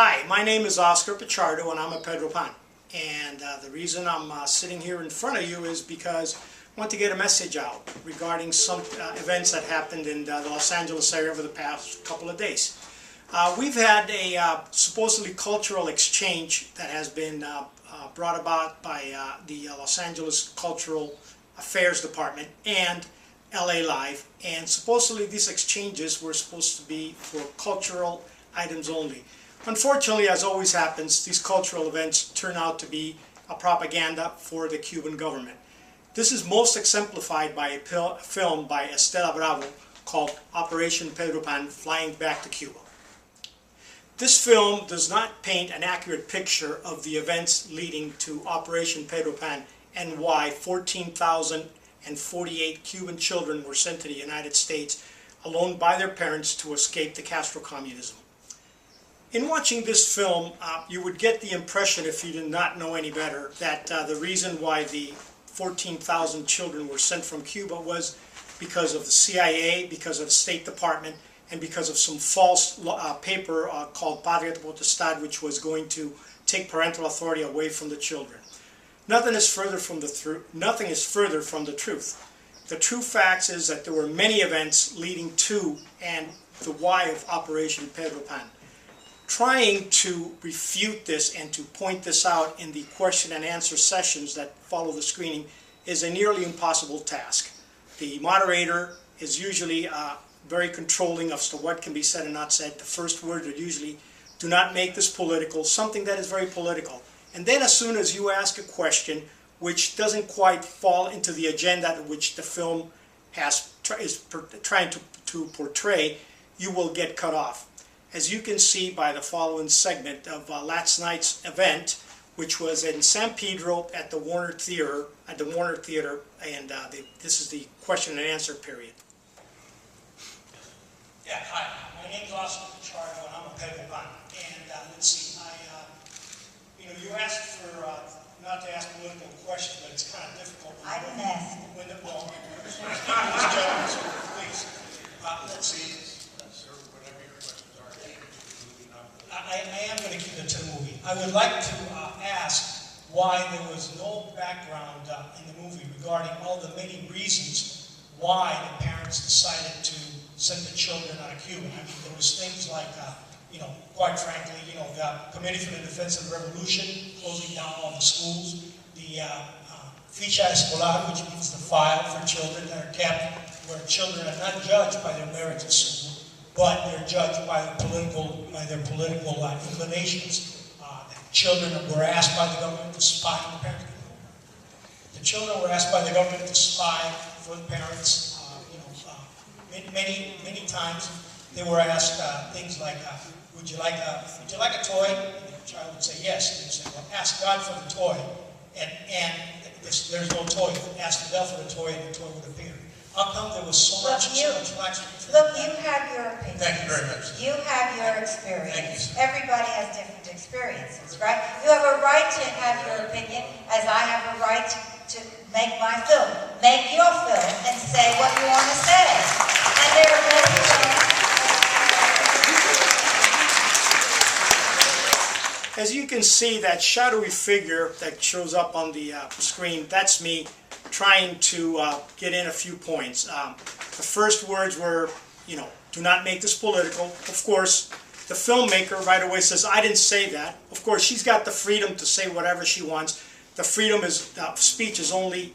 Hi, my name is Oscar Pichardo and I'm a Pedro Pan. And the reason I'm sitting here in front of you is because I want to get a message out regarding some events that happened in the Los Angeles area over the past couple of days. We've had a supposedly cultural exchange that has been brought about by the Los Angeles Cultural Affairs Department and LA Live, and supposedly these exchanges were supposed to be for cultural items only. Unfortunately, as always happens, these cultural events turn out to be a propaganda for the Cuban government. This is most exemplified by a film by Estela Bravo called Operation Pedro Pan, Flying Back to Cuba. This film does not paint an accurate picture of the events leading to Operation Pedro Pan and why 14,048 Cuban children were sent to the United States alone by their parents to escape the Castro communism. In watching this film, you would get the impression, if you did not know any better, that the reason why the 14,000 children were sent from Cuba was because of the CIA, because of the State Department, and because of some false paper called patronizing, which was going to take parental authority away from the children. Nothing is further from the truth. The true facts is that there were many events leading to and the why of Operation Pedro Pan. Trying to refute this and to point this out in the question and answer sessions that follow the screening is a nearly impossible task. The moderator is usually very controlling as to what can be said and not said. The first words are usually, do not make this political, something that is very political. And then as soon as you ask a question which doesn't quite fall into the agenda which the film is trying to portray, you will get cut off. As you can see by the following segment of last night's event, which was in San Pedro at the Warner Theater, and this is the question and answer period. Yeah, hi. My name is Oscar Pichardo, and I'm a Pedro Pan. And let's see, you asked for not to ask political questions, but it's kind of difficult. I didn't ask. Please, let's see. I am going to keep it to the movie. I would like to ask why there was no background in the movie regarding all the many reasons why the parents decided to send the children out of Cuba. I mean, there was things like, quite frankly, the Committee for the Defense of the Revolution closing down all the schools, the ficha escolar, which means the file for children that are kept, where children are not judged by their merits at school, but they're judged by their political inclinations. Children were asked by the government to spy on the parents. The children were asked by the government to spy for the parents. Many times they were asked things like, would you like a toy? And the child would say yes. And they would say, well, ask God for the toy. And there's no toy. Ask the devil for the toy, and the toy would appear. How come there was so much lax? Look, you have your opinion. Thank you very much. You have your experience. Thank you, sir. Everybody has different experiences, right? You have a right to have your opinion, as I have a right to make my film. Make your film and say what you want to say. And there are many things. As you can see, that shadowy figure that shows up on the screen, that's me trying to get in a few points. The first words were, do not make this political. Of course, the filmmaker right away says, I didn't say that. Of course, she's got the freedom to say whatever she wants. The freedom of speech is only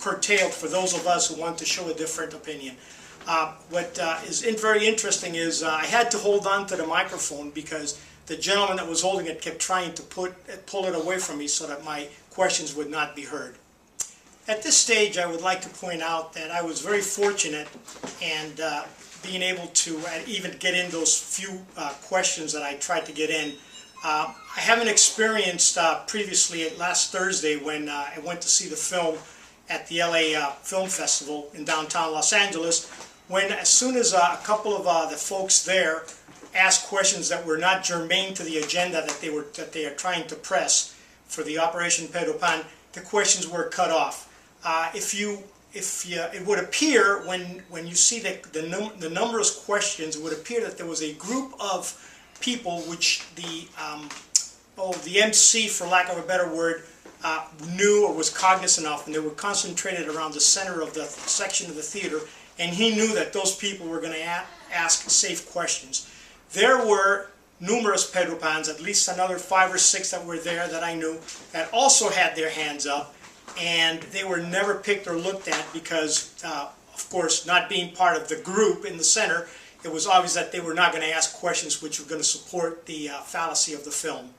curtailed for those of us who want to show a different opinion. What is very interesting is I had to hold on to the microphone because the gentleman that was holding it kept trying to pull it away from me so that my questions would not be heard. At this stage, I would like to point out that I was very fortunate and being able to even get in those few questions that I tried to get in. I haven't experienced previously last Thursday when I went to see the film at the LA Film Festival in downtown Los Angeles, when as soon as a couple of the folks there asked questions that were not germane to the agenda that they are trying to press for the Operation Pedro Pan, the questions were cut off. It would appear when you see the numerous questions, it would appear that there was a group of people which the MC, for lack of a better word, knew or was cognizant of, and they were concentrated around the center of the section of the theater, and he knew that those people were going to ask safe questions. There were numerous Pedro Pans, at least another 5 or 6 that were there that I knew, that also had their hands up, and they were never picked or looked at because, of course, not being part of the group in the center, it was obvious that they were not going to ask questions which were going to support the fallacy of the film.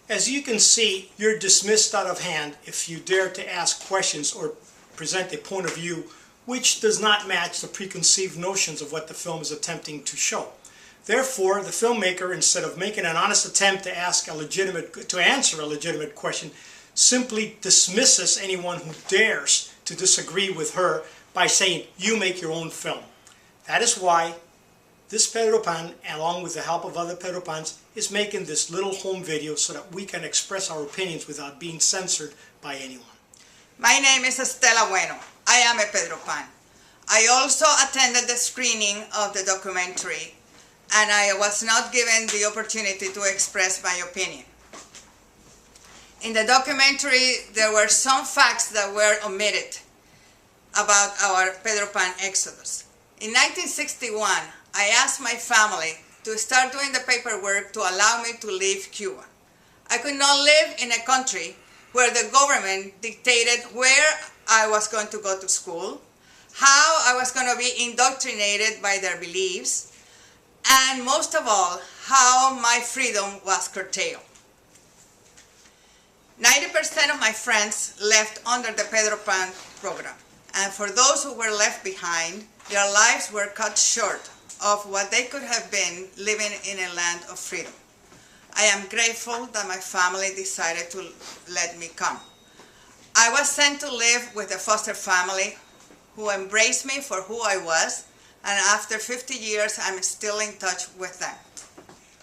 As you can see, you're dismissed out of hand if you dare to ask questions or present a point of view which does not match the preconceived notions of what the film is attempting to show. Therefore, the filmmaker, instead of making an honest attempt to answer a legitimate question, simply dismisses anyone who dares to disagree with her by saying, "You make your own film." That is why this Pedro Pan, along with the help of other Pedro Pans, is making this little home video so that we can express our opinions without being censored by anyone. My name is Estela Bravo. I am a Pedro Pan. I also attended the screening of the documentary, and I was not given the opportunity to express my opinion. In the documentary, there were some facts that were omitted about our Pedro Pan exodus. In 1961, I asked my family to start doing the paperwork to allow me to leave Cuba. I could not live in a country where the government dictated where I was going to go to school, how I was going to be indoctrinated by their beliefs, and most of all, how my freedom was curtailed. 90% of my friends left under the Pedro Pan program, and for those who were left behind, their lives were cut short of what they could have been living in a land of freedom. I am grateful that my family decided to let me come. I was sent to live with a foster family who embraced me for who I was, and after 50 years, I'm still in touch with them.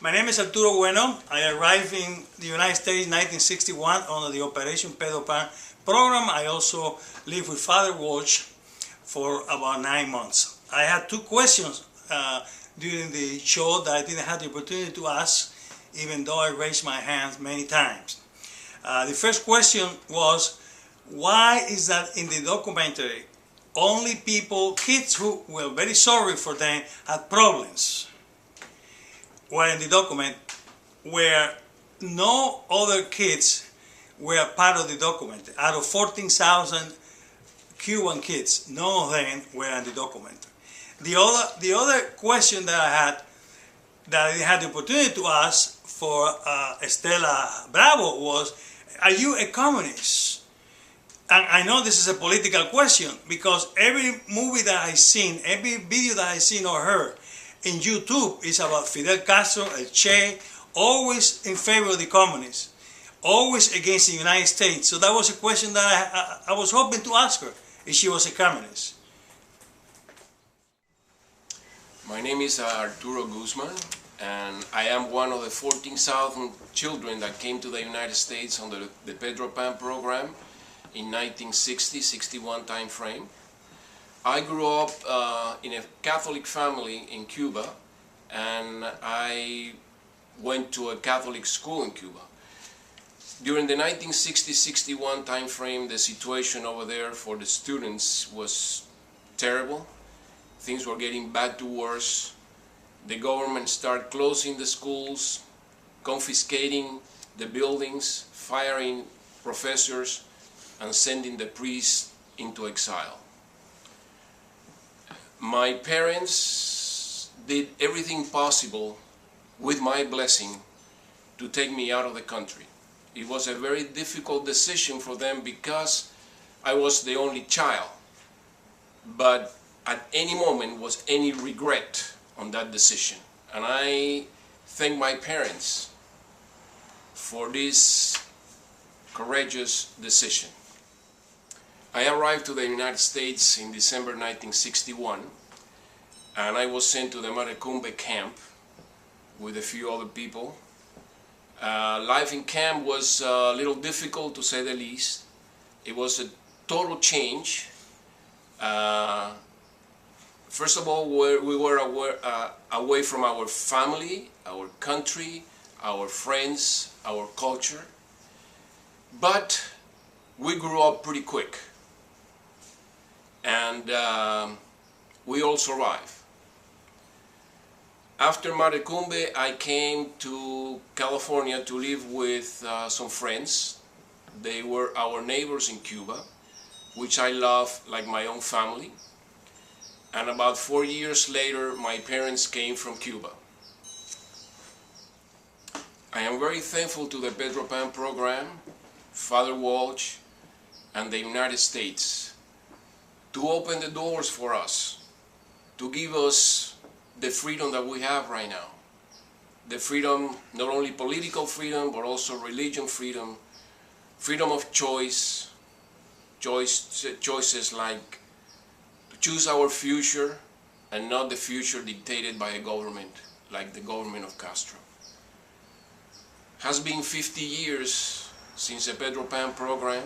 My name is Arturo Bueno. I arrived in the United States in 1961 under the Operation Pedro Pan program. I also lived with Father Walsh for about 9 months. I had 2 questions during the show that I didn't have the opportunity to ask, even though I raised my hands many times. The first question was, why is that in the documentary only people, kids who were very sorry for them, had problems, were in the document, where no other kids were part of the document? Out of 14,000 Cuban kids, none of them were in the document. The other question that I had the opportunity to ask for Estela Bravo was, are you a communist? And I know this is a political question because every movie that I've seen, every video that I've seen or heard in YouTube is about Fidel Castro, El Che, always in favor of the communists, always against the United States. So that was a question that I was hoping to ask her, if she was a communist. My name is Arturo Guzman, and I am one of the 14,000 children that came to the United States under the Pedro Pan program in 1960-61 time frame. I grew up in a Catholic family in Cuba, and I went to a Catholic school in Cuba. During the 1960-61 time frame, the situation over there for the students was terrible. Things were getting bad to worse. The government started closing the schools, confiscating the buildings, firing professors, and sending the priests into exile. My parents did everything possible, with my blessing, to take me out of the country. It was a very difficult decision for them because I was the only child. But at any moment was any regret on that decision. And I thank my parents for this courageous decision. I arrived to the United States in December 1961, and I was sent to the Matecumbe camp with a few other people. Life in camp was a little difficult, to say the least. It was a total change. First of all, we were away from our family, our country, our friends, our culture. But we grew up pretty quick. And we all survived. After Marecumbe, I came to California to live with some friends. They were our neighbors in Cuba, which I love like my own family. And about 4 years later, my parents came from Cuba. I am very thankful to the Pedro Pan program, Father Walsh, and the United States to open the doors for us, to give us the freedom that we have right now. The freedom, not only political freedom, but also religion freedom, freedom of choice, choices like to choose our future and not the future dictated by a government like the government of Castro. Has been 50 years since the Pedro Pan program.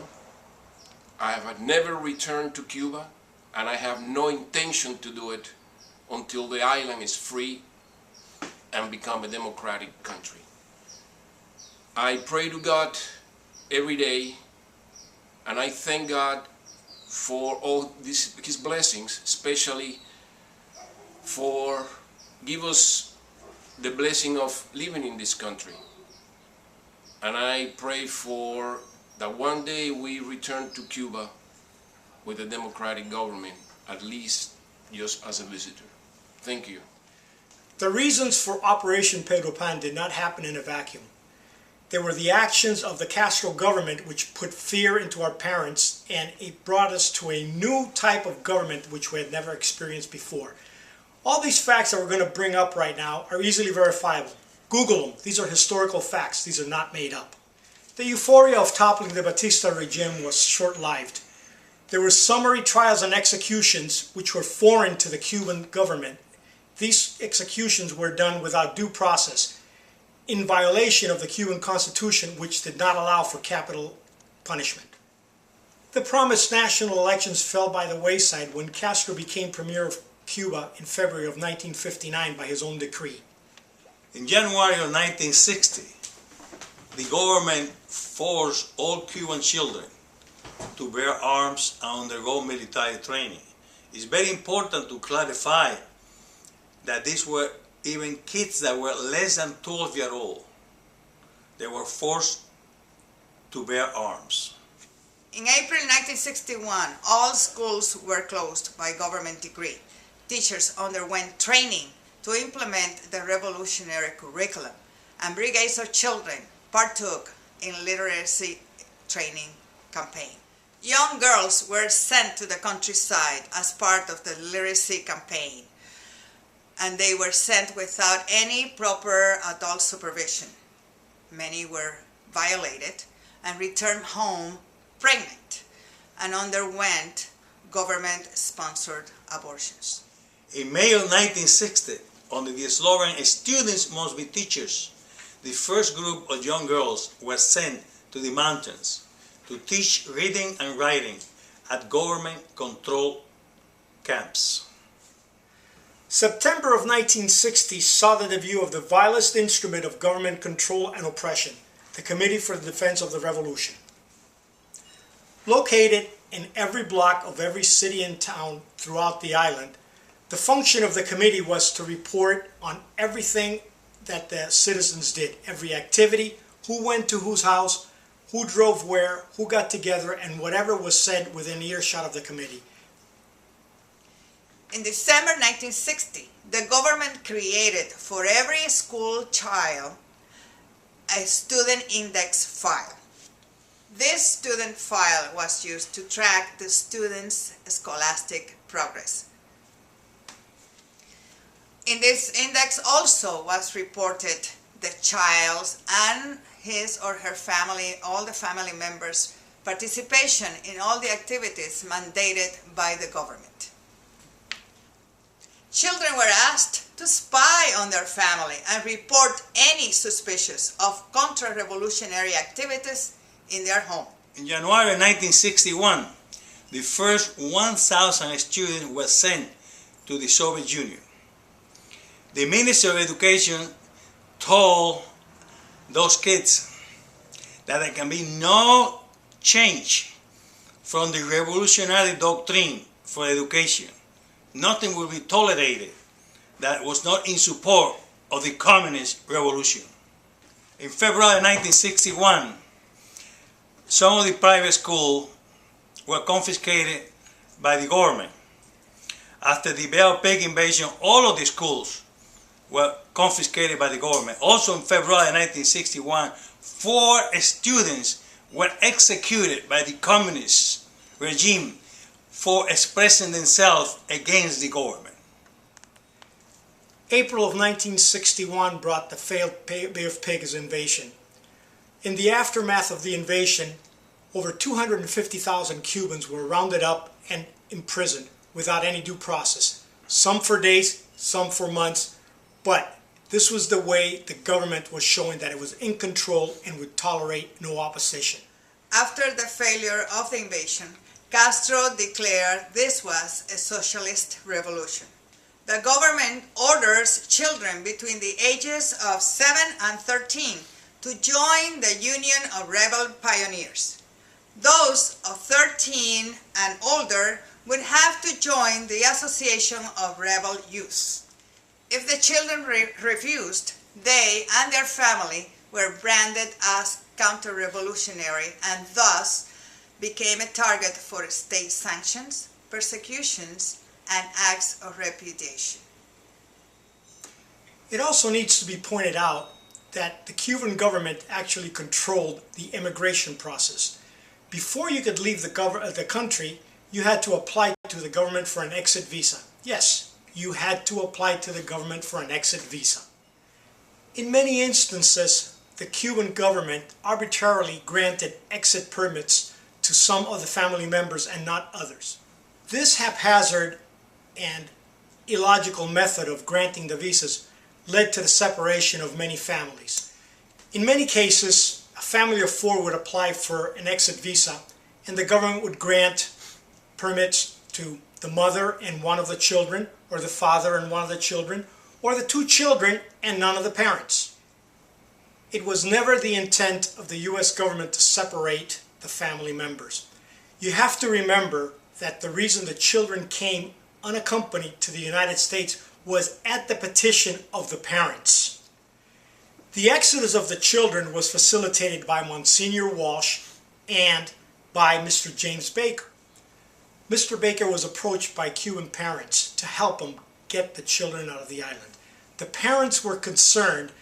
I have never returned to Cuba, and I have no intention to do it until the island is free and become a democratic country. I pray to God every day, and I thank God for all His blessings, especially for give us the blessing of living in this country. And I pray for that one day we return to Cuba with a democratic government, at least just as a visitor. Thank you. The reasons for Operation Pedro Pan did not happen in a vacuum. They were the actions of the Castro government which put fear into our parents, and it brought us to a new type of government which we had never experienced before. All these facts that we're going to bring up right now are easily verifiable. Google them. These are historical facts. These are not made up. The euphoria of toppling the Batista regime was short-lived. There were summary trials and executions which were foreign to the Cuban government. These executions were done without due process, in violation of the Cuban Constitution, which did not allow for capital punishment. The promised national elections fell by the wayside when Castro became premier of Cuba in February of 1959 by his own decree. In January of 1960, the government forced all Cuban children to bear arms and undergo military training. It's very important to clarify that these were even kids that were less than 12 years old. They were forced to bear arms. In April 1961, all schools were closed by government decree. Teachers underwent training to implement the revolutionary curriculum, and brigades of children partook in literacy training campaign. Young girls were sent to the countryside as part of the literacy campaign, and they were sent without any proper adult supervision. Many were violated and returned home pregnant and underwent government-sponsored abortions. In May of 1960, under the slogan, "Students must be teachers," the first group of young girls were sent to the mountains to teach reading and writing at government-controlled camps. September of 1960 saw the debut of the vilest instrument of government control and oppression, the Committee for the Defense of the Revolution. Located in every block of every city and town throughout the island, the function of the committee was to report on everything that the citizens did, every activity, who went to whose house, who drove where, who got together, and whatever was said within earshot of the committee. In December 1960, the government created for every school child a student index file. This student file was used to track the students' scholastic progress. In this index also was reported the child's and his or her family, all the family members' participation in all the activities mandated by the government. Children were asked to spy on their family and report any suspicious of counter-revolutionary activities in their home. In January 1961, the first 1,000 students were sent to the Soviet Union. The Ministry of Education told those kids that there can be no change from the revolutionary doctrine for education. Nothing will be tolerated that was not in support of the communist revolution. In February 1961, some of the private schools were confiscated by the government. After the Bay of Pig invasion, all of the schools were confiscated by the government. Also in February 1961, 4 students were executed by the communist regime for expressing themselves against the government. April of 1961 brought the failed Bay of Pigs invasion. In the aftermath of the invasion, over 250,000 Cubans were rounded up and imprisoned without any due process. Some for days, some for months, but this was the way the government was showing that it was in control and would tolerate no opposition. After the failure of the invasion, Castro declared this was a socialist revolution. The government orders children between the ages of 7 and 13 to join the Union of Rebel Pioneers. Those of 13 and older would have to join the Association of Rebel Youth. If the children refused, they and their family were branded as counter-revolutionary and thus became a target for state sanctions, persecutions, and acts of repudiation. It also needs to be pointed out that the Cuban government actually controlled the immigration process. Before you could leave the country, you had to apply to the government for an exit visa. Yes, you had to apply to the government for an exit visa. In many instances, the Cuban government arbitrarily granted exit permits to some of the family members and not others. This haphazard and illogical method of granting the visas led to the separation of many families. In many cases, a family of 4 would apply for an exit visa and the government would grant permits to the mother and one of the children, or the father and one of the children, or the 2 children and none of the parents. It was never the intent of the U.S. government to separate the family members. You have to remember that the reason the children came unaccompanied to the United States was at the petition of the parents. The exodus of the children was facilitated by Monsignor Walsh and by Mr. James Baker. Mr. Baker was approached by Cuban parents to help him get the children out of the island. The parents were concerned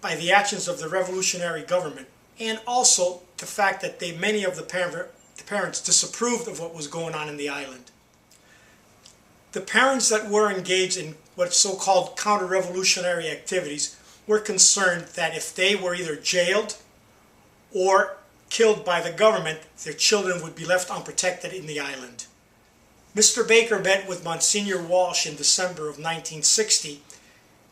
by the actions of the revolutionary government and also the fact that many of the parents disapproved of what was going on in the island. The parents that were engaged in what's so-called counter-revolutionary activities were concerned that if they were either jailed or killed by the government, their children would be left unprotected in the island. Mr. Baker met with Monsignor Walsh in December of 1960,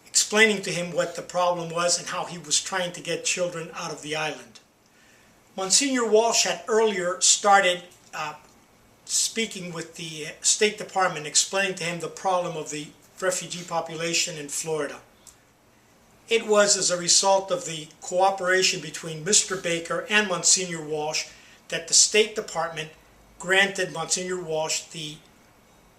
explaining to him what the problem was and how he was trying to get children out of the island. Monsignor Walsh had earlier started speaking with the State Department, explaining to him the problem of the refugee population in Florida. It was as a result of the cooperation between Mr. Baker and Monsignor Walsh that the State Department granted Monsignor Walsh the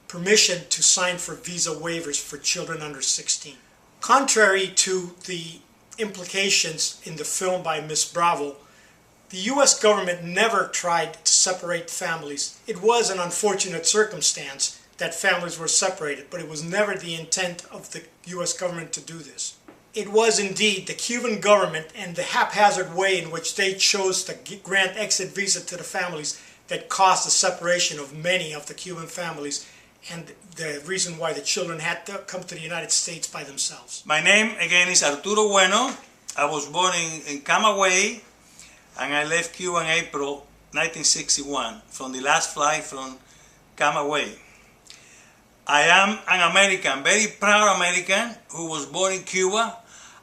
permission to sign for visa waivers for children under 16. Contrary to the implications in the film by Ms. Bravo, the U.S. government never tried to separate families. It was an unfortunate circumstance that families were separated, but it was never the intent of the U.S. government to do this. It was indeed the Cuban government and the haphazard way in which they chose to grant exit visa to the families that caused the separation of many of the Cuban families and the reason why the children had to come to the United States by themselves. My name again is Arturo Bueno. I was born in Camagüey and I left Cuba in April 1961 from the last flight from Camagüey. I am an American, very proud American who was born in Cuba.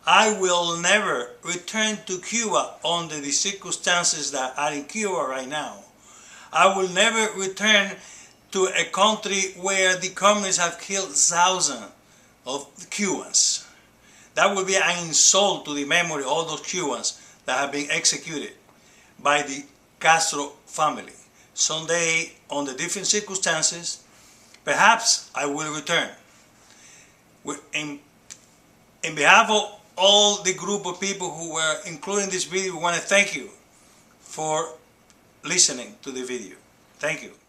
I will never return to Cuba under the circumstances that are in Cuba right now. I will never return to a country where the communists have killed thousands of Cubans. That would be an insult to the memory of all those Cubans that have been executed by the Castro family. Someday, under different circumstances, perhaps I will return. In behalf of all the group of people who were including this video, we want to thank you for listening to the video. Thank you.